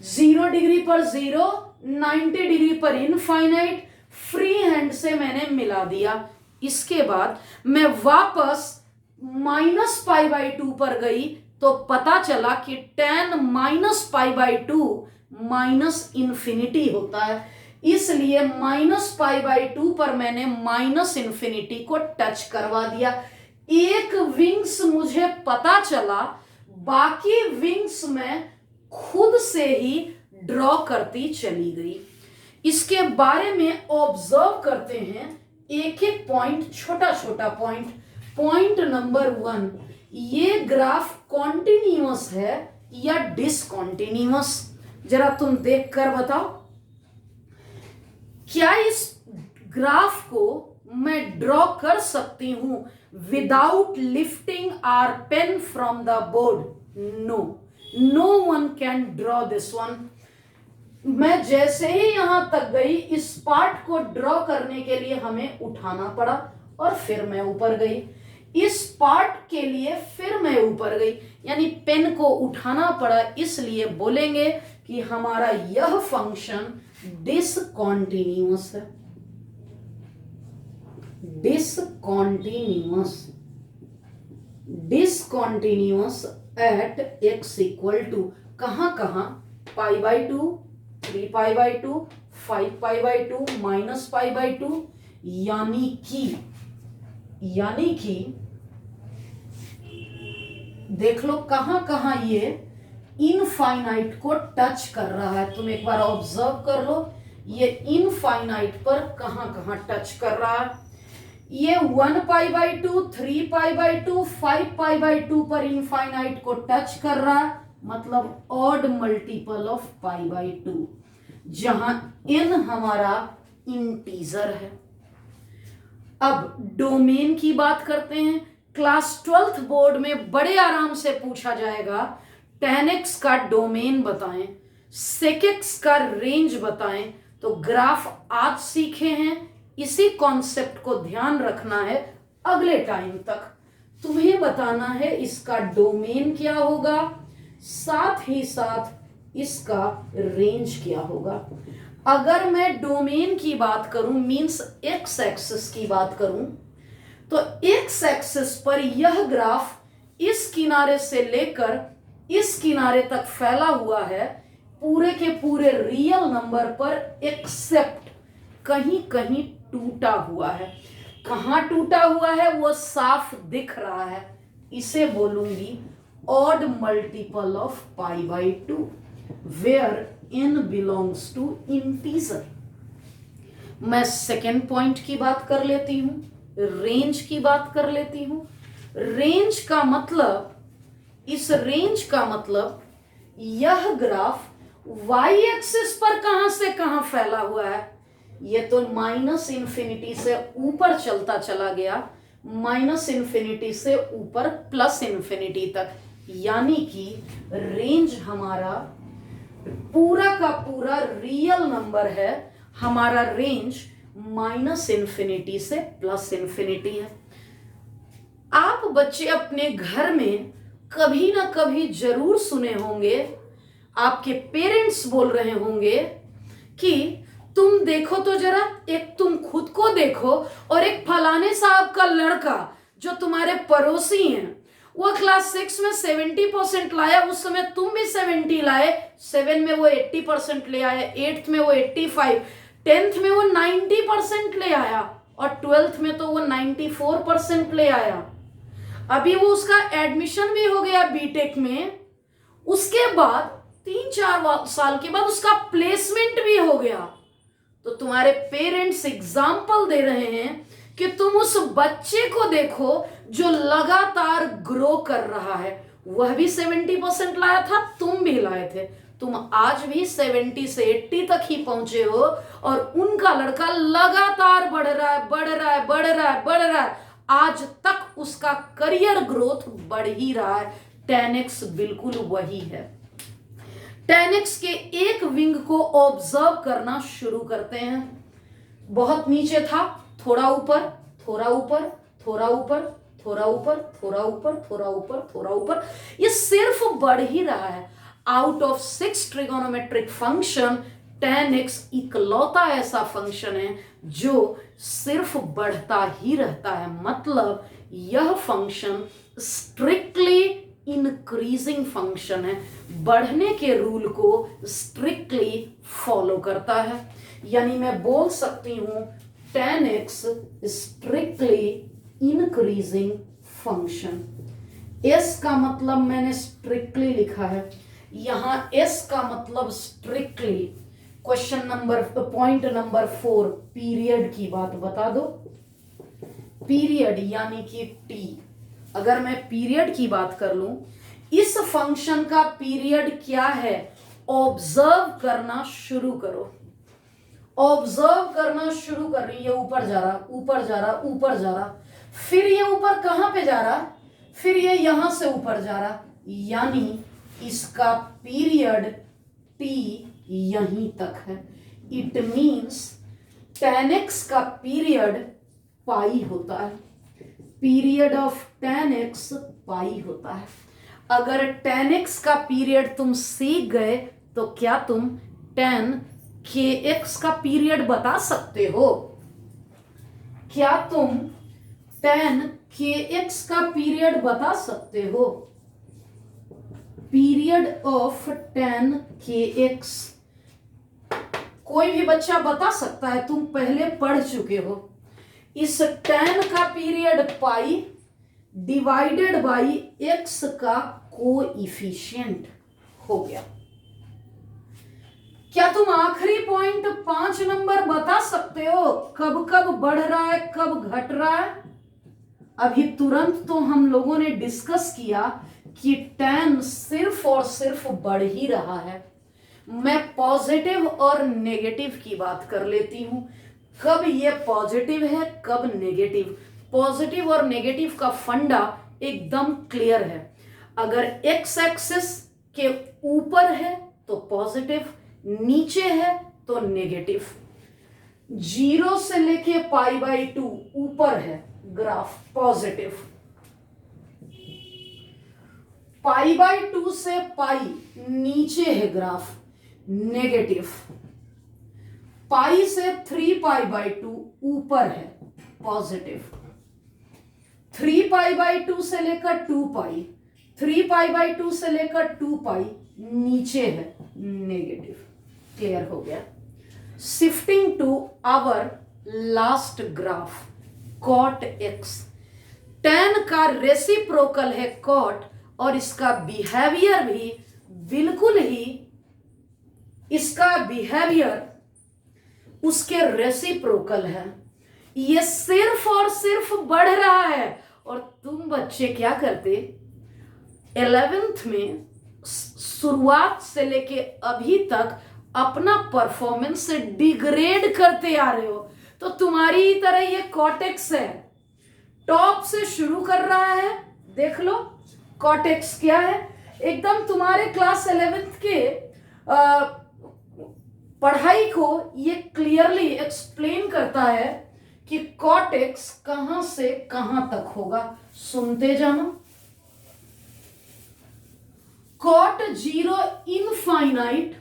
0 डिग्री पर 0, 90 डिग्री पर इनफाइनाइट, फ्री हैंड से मैंने मिला दिया। इसके बाद मैं वापस -π/2 पर गई तो पता चला कि tan minus pi by two minus infinity होता है, इसलिए माइनस पाई बाई टू पर मैंने माइनस इन्फिनिटी को टच करवा दिया। एक विंग्स मुझे पता चला, बाकी विंग्स में खुद से ही ड्रॉ करती चली गई। इसके बारे में ऑब्जर्व करते हैं एक एक पॉइंट, छोटा छोटा पॉइंट। पॉइंट नंबर 1, ये ग्राफ कॉन्टिन्यूअस है या डिसकॉन्टिन्यूअस, जरा तुम देख कर बताओ। क्या इस ग्राफ को मैं ड्रॉ कर सकती हूं without lifting our pen from the board? No, no one can draw this one. मैं जैसे ही यहां तक गई, इस पार्ट को ड्रॉ करने के लिए हमें उठाना पड़ा और फिर मैं ऊपर गई। इस पार्ट के लिए फिर मैं ऊपर गई, यानी पेन को उठाना पड़ा, इसलिए बोलेंगे कि हमारा यह फंक्शन डिसकॉन्टिन्यूअस है। Discontinuous at x equal to कहां कहां? Pi by two, 3 pi by two, 5 pi by two, minus pi by two, यानी कि देख लो कहां कहां ये इनफाइनाइट को टच कर रहा है। तुम एक बार ऑब्जर्व कर लो, ये इनफाइनाइट पर कहां कहां टच कर रहा है। ये 1 पाई by two, 3 pi by two, 5 pi by to पर इनफाइनाइट को टच कर रहा है, मतलब odd multiple of pi by to, जहां n हमारा इंटीजर है। अब डोमेन की बात करते हैं। क्लास 12th बोर्ड में बड़े आराम से पूछा जाएगा, tan x का डोमेन बताएं, sec x का रेंज बताएं। तो ग्राफ आज सीखे हैं, इसी कॉन्सेप्ट को ध्यान रखना है अगले टाइम तक। तुम्हें बताना है इसका डोमेन क्या होगा, साथ ही साथ इसका रेंज क्या होगा। अगर मैं डोमेन की बात करूं, मींस एक्स एक्सिस की बात करूं, तो एक्स एक्सिस पर यह ग्राफ इस किनारे से लेकर इस किनारे तक फैला हुआ है, पूरे के पूरे रियल नंबर पर, एक्सेप्ट कहीं कहीं टूटा हुआ है। कहां टूटा हुआ है वो साफ दिख रहा है, इसे बोलूंगी odd multiple of pi by two, where n belongs to integer. मैं सेकेंड पॉइंट की बात कर लेती हूं, रेंज की बात कर लेती हूं। रेंज का मतलब, इस रेंज का मतलब यह ग्राफ y एक्सिस पर कहां से कहां फैला हुआ है। ये तो माइनस इन्फिनिटी से ऊपर चलता चला गया, माइनस इन्फिनिटी से ऊपर प्लस इन्फिनिटी तक, यानी कि रेंज हमारा पूरा का पूरा रियल नंबर है। हमारा रेंज माइनस इन्फिनिटी से प्लस इन्फिनिटी है। आप बच्चे अपने घर में कभी ना कभी जरूर सुने होंगे, आपके पेरेंट्स बोल रहे होंगे कि तुम देखो तो जरा, एक तुम खुद को देखो और एक फलाने साहब का लड़का जो तुम्हारे पड़ोसी हैं, वो क्लास 6 में 70% लाया, उस समय तुम भी 70 लाए, 7 में वो 80% ले आया, 8th में वो 85, 10th में वो 90% ले आया और 12th में तो वो 94% ले आया। अभी वो उसका एडमिशन भी हो गया बीटेक में, उसके बाद 3-4 साल के बाद उसका प्लेसमेंट भी हो गया। तो तुम्हारे पेरेंट्स एग्जाम्पल दे रहे हैं कि तुम उस बच्चे को देखो जो लगातार ग्रो कर रहा है। वह भी 70% लाया था, तुम भी लाए थे, तुम आज भी 70 से 80 तक ही पहुंचे हो और उनका लड़का लगातार बढ़ रहा है, बढ़ रहा है, बढ़ रहा है, बढ़ रहा है, आज तक उसका करियर ग्रोथ बढ़ ही रहा है। tan x बिल्कुल वही है। tan x के एक विंग को ऑब्जर्व करना शुरू करते हैं। बहुत नीचे था, थोड़ा ऊपर, थोड़ा ऊपर, थोड़ा ऊपर, थोड़ा ऊपर, थोड़ा ऊपर, थोड़ा ऊपर, थोड़ा ऊपर, ये सिर्फ बढ़ ही रहा है। Out of 6 trigonometric function tan x इकलौता ऐसा फंक्शन है जो सिर्फ बढ़ता ही रहता है। मतलब यह फंक्शन स्ट्रिक्टली इंक्रीजिंग फंक्शन है, बढ़ने के रूल को स्ट्रिक्टली फॉलो करता है। यानी मैं बोल सकती हूं 10x strictly increasing function. s का मतलब मैंने स्ट्रिक्टली लिखा है, यहां s का मतलब स्ट्रिक्टली। पॉइंट नंबर 4, पीरियड की बात बता दो। पीरियड यानी कि t। अगर मैं पीरियड की बात कर लूं, इस फंक्शन का पीरियड क्या है, ऑब्जर्व करना शुरू करो। ऑब्जर्व करना शुरू कर रही है, ऊपर जा रहा, ऊपर जा रहा, ऊपर जा रहा, फिर ये ऊपर कहां पे जा रहा, फिर ये यहां से ऊपर जा रहा, यानी इसका पीरियड t यहीं तक है। इट मींस 10x का पीरियड पाई होता है। पीरियड ऑफ 10x पाई होता है। अगर 10x का पीरियड तुम सीख गए तो क्या तुम 10kx का पीरियड बता सकते हो? क्या तुम 10kx का पीरियड बता सकते हो? पीरियड ऑफ 10kx कोई भी बच्चा बता सकता है, तुम पहले पढ़ चुके हो। इस 10 का period pi divided by x का कोएफिशिएंट हो गया। क्या तुम आखिरी पॉइंट 5 नंबर बता सकते हो, कब कब बढ़ रहा है, कब घट रहा है? अभी तुरंत तो हम लोगों ने डिस्कस किया कि 10 सिर्फ और सिर्फ बढ़ ही रहा है। मैं पॉजिटिव और नेगेटिव की बात कर लेती हूं, कब ये पॉजिटिव है, कब नेगेटिव। पॉजिटिव और नेगेटिव का फंडा एकदम क्लियर है। अगर एक्स एक्सिस के ऊपर है तो पॉजिटिव, नीचे है तो नेगेटिव। 0 से लेके π/2 ऊपर है ग्राफ पॉजिटिव, π/2 से नीचे है ग्राफ नेगेटिव, पाई से 3π/2 ऊपर है पॉजिटिव, 3π/2 से लेकर 2π, 3π/2 से लेकर 2π नीचे है नेगेटिव। क्लियर हो गया? Shifting to our last graph cot x। 10 का रेसिप्रोकल है cot और इसका बिहेवियर भी बिल्कुल ही, इसका बिहेवियर उसके रेसिप्रोकल है। ये सिर्फ और सिर्फ बढ़ रहा है। और तुम बच्चे क्या करते, 11th में शुरुआत से लेके अभी तक अपना परफॉर्मेंस से डिग्रेड करते आ रहे हो। तो तुम्हारी ही तरह ये कॉटेक्स है, टॉप से शुरू कर रहा है। देख लो कॉटेक्स क्या है, एकदम तुम्हारे क्लास 11th के पढ़ाई को ये क्लियरली एक्सप्लेन करता है कि कॉटेक्स कहां से कहां तक होगा। सुनते जाना। cot 0 इनफाइनाइट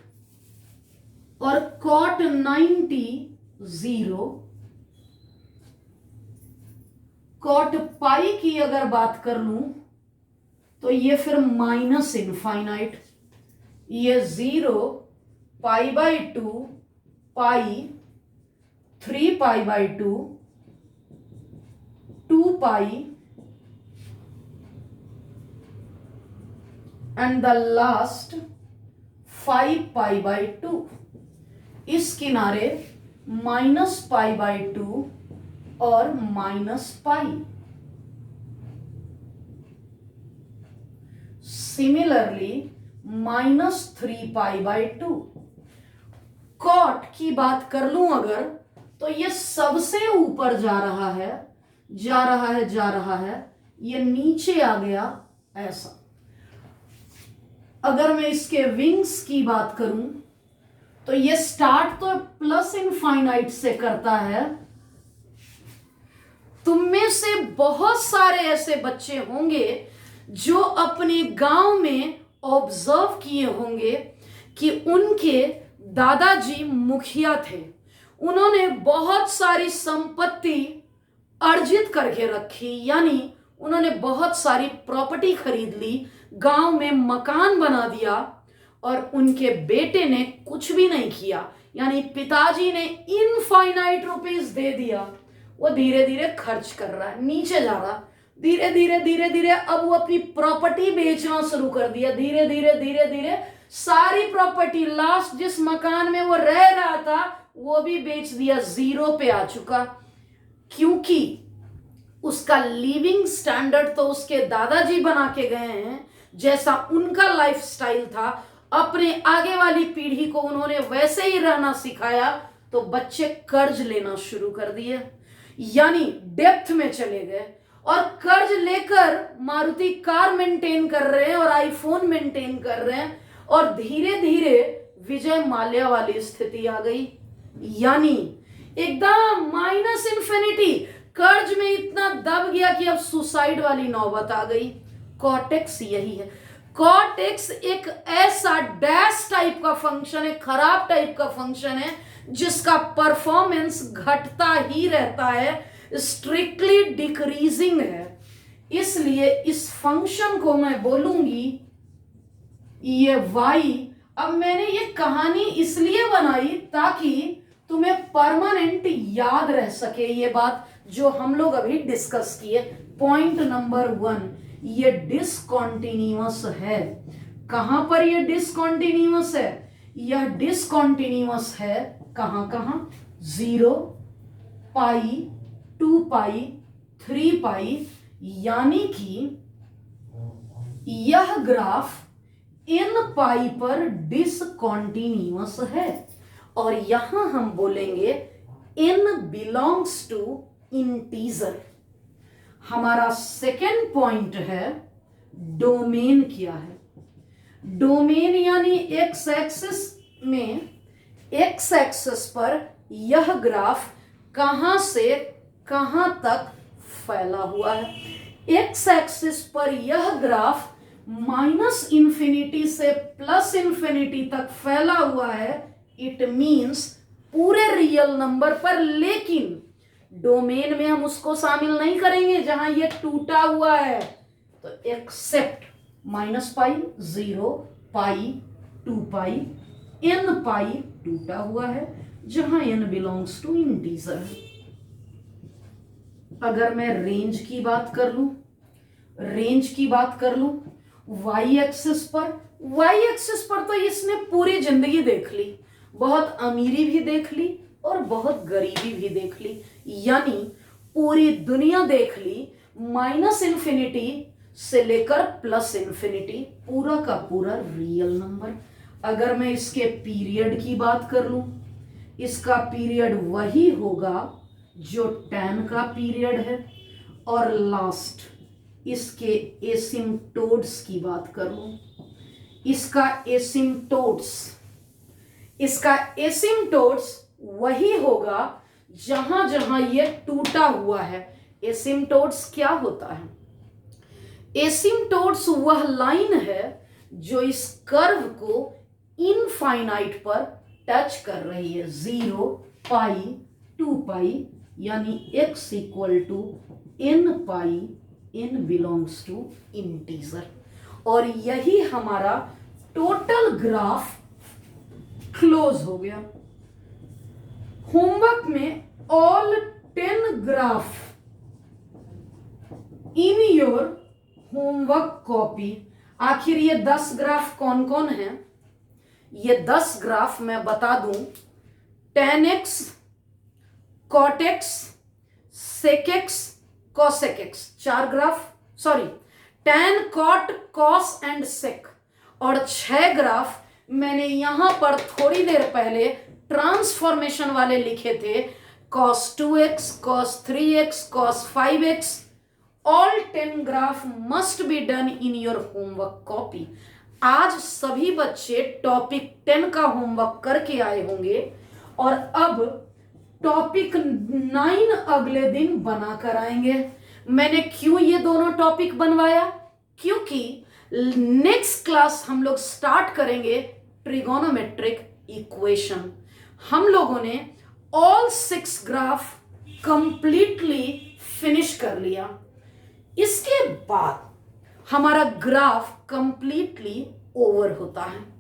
और cot 90 0। cot पाई की अगर बात कर लूं तो ये फिर माइनस इनफाइनाइट, ये 0 π/2 पाई 3π/2 2π and the last 5π/2। इस किनारे -π/2 और -π। सिमिलरली -3π/2। cot की बात कर लूं अगर तो ये सबसे ऊपर जा रहा है, जा रहा है, जा रहा है, ये नीचे आ गया ऐसा। अगर मैं इसके विंग्स की बात करूं तो ये स्टार्ट तो प्लस इनफाइनाइट से करता है। तुम में से बहुत सारे ऐसे बच्चे होंगे जो अपने गांव में ऑब्जर्व किए होंगे कि उनके दादाजी मुखिया थे, उन्होंने बहुत सारी संपत्ति अर्जित करके रखी, यानी उन्होंने बहुत सारी प्रॉपर्टी खरीद ली गांव में मकान बना दिया और उनके बेटे ने कुछ भी नहीं किया, यानी पिताजी ने इनफाइनाइट रुपीस दे दिया, वो धीरे धीरे खर्च कर रहा है, नीचे जा रहा, धीरे धीरे धीरे धीरे अब वो अपनी प्रॉपर्टी बेचना शुरू कर दिया, धीरे धीरे धीरे धीरे सारी प्रॉपर्टी, लास्ट जिस मकान में वो रह रहा था वो भी बेच दिया, जीरो पे आ चुका, क्योंकि उसका लिविंग स्टैंडर्ड तो उसके दादाजी बना के गए हैं, जैसा उनका लाइफस्टाइल था, अपने आगे वाली पीढ़ी को उन्होंने वैसे ही रहना सिखाया, तो बच्चे कर्ज लेना शुरू कर दिए, यानी डेप्थ में चले गए और कर्ज लेकर मारुति कार मेंटेन कर रहे हैं और आईफोन मेंटेन कर रहे हैं, और धीरे धीरे विजय माल्या वाली स्थिति आ गई, यानी एकदम माइनस इन्फिनिटी, कर्ज में इतना दब गया कि अब सुसाइड वाली नौबत आ गई। कॉर्टेक्स यही है। कॉर्टेक्स एक ऐसा डैश टाइप का फंक्शन है, खराब टाइप का फंक्शन है, जिसका परफॉर्मेंस घटता ही रहता है, स्ट्रिक्टली डिक्रीजिंग है। इसलिए इस फंक्शन को मैं बोलूंगी ये वाई। अब मैंने ये कहानी इसलिए बनाई ताकि तुम्हें परमानेंट याद रह सके ये बात जो हम लोग अभी डिस्कस किए। पॉइंट नंबर 1, ये डिसकॉन्टिन्यूअस है। कहां पर ये डिसकॉन्टिन्यूअस है? यह डिसकॉन्टिन्यूअस है कहां कहां? 0, पाई, 2 पाई, 3 पाई, यानी कि यह ग्राफ इन पाई पर डिसकॉन्टिन्यूअस है, और यहां हम बोलेंगे इन बिलोंग्स टू इंटीजर। हमारा सेकेंड पॉइंट है डोमेन क्या है। डोमेन यानी एक्स एक्सिस में, एक्स एक्सिस पर यह ग्राफ कहां से कहां तक फैला हुआ है। एक्स एक्सिस पर यह ग्राफ माइनस इंफिनिटी से प्लस इंफिनिटी तक फैला हुआ है, इट मींस पूरे रियल नंबर पर, लेकिन डोमेन में हम उसको शामिल नहीं करेंगे जहां ये टूटा हुआ है, तो एक्सेप्ट माइनस पाई, 0, पाई, 2 पाई, n पाई टूटा हुआ है जहां n बिलोंग्स टू इंटीजर है। अगर मैं रेंज की बात कर लूं, रेंज की बात कर लूं वाई एक्सिस पर, वाई एक्सिस पर तो इसने पूरी जिंदगी देख ली, बहुत अमीरी भी देख ली और बहुत गरीबी भी देख ली, यानी पूरी दुनिया देख ली, माइनस इंफिनिटी से लेकर प्लस इंफिनिटी, पूरा का पूरा रियल नंबर। अगर मैं इसके पीरियड की बात कर लूं, इसका पीरियड वही होगा जो tan का पीरियड है, और लास्ट इसके एसिम्टोड्स की बात कर लूं, इसका एसिम्टोड्स वही होगा जहां जहां ये टूटा हुआ है। एसिम्टोड्स क्या होता है? एसिम्टोड्स वह लाइन है जो इस कर्व को इनफाइनाइट पर टच कर रही है, 0, पाई, 2 पाई, यानी x इक्वल टू n पाई, n बिलोंग्स टू इंटीजर। और यही हमारा टोटल ग्राफ क्लोज हो गया। होमवर्क में all 10 graph in your homework copy. आखिर ये 10 ग्राफ कौन कौन है? ये 10 ग्राफ मैं बता दूं, tan x, cot x, sec x, cosec x, 4 graph, sorry, tan, cot, cos and sec, और 6 ग्राफ मैंने यहां पर थोड़ी देर पहले ट्रांसफॉर्मेशन वाले लिखे थे, cos 2x, cos 3x, cos 5x। All 10 graph must be done in your homework copy. आज सभी बच्चे टॉपिक 10 का होमवर्क करके आए होंगे, और अब टॉपिक 9 अगले दिन बनाकर आएंगे। मैंने क्यों ये दोनों टॉपिक बनवाया? क्योंकि नेक्स्ट क्लास हम लोग स्टार्ट करेंगे ट्रिगोनोमेट्रिक इक्वेशन। हम लोगों ने ऑल 6 ग्राफ कंप्लीटली फिनिश कर लिया। इसके बाद हमारा ग्राफ कंप्लीटली ओवर होता है।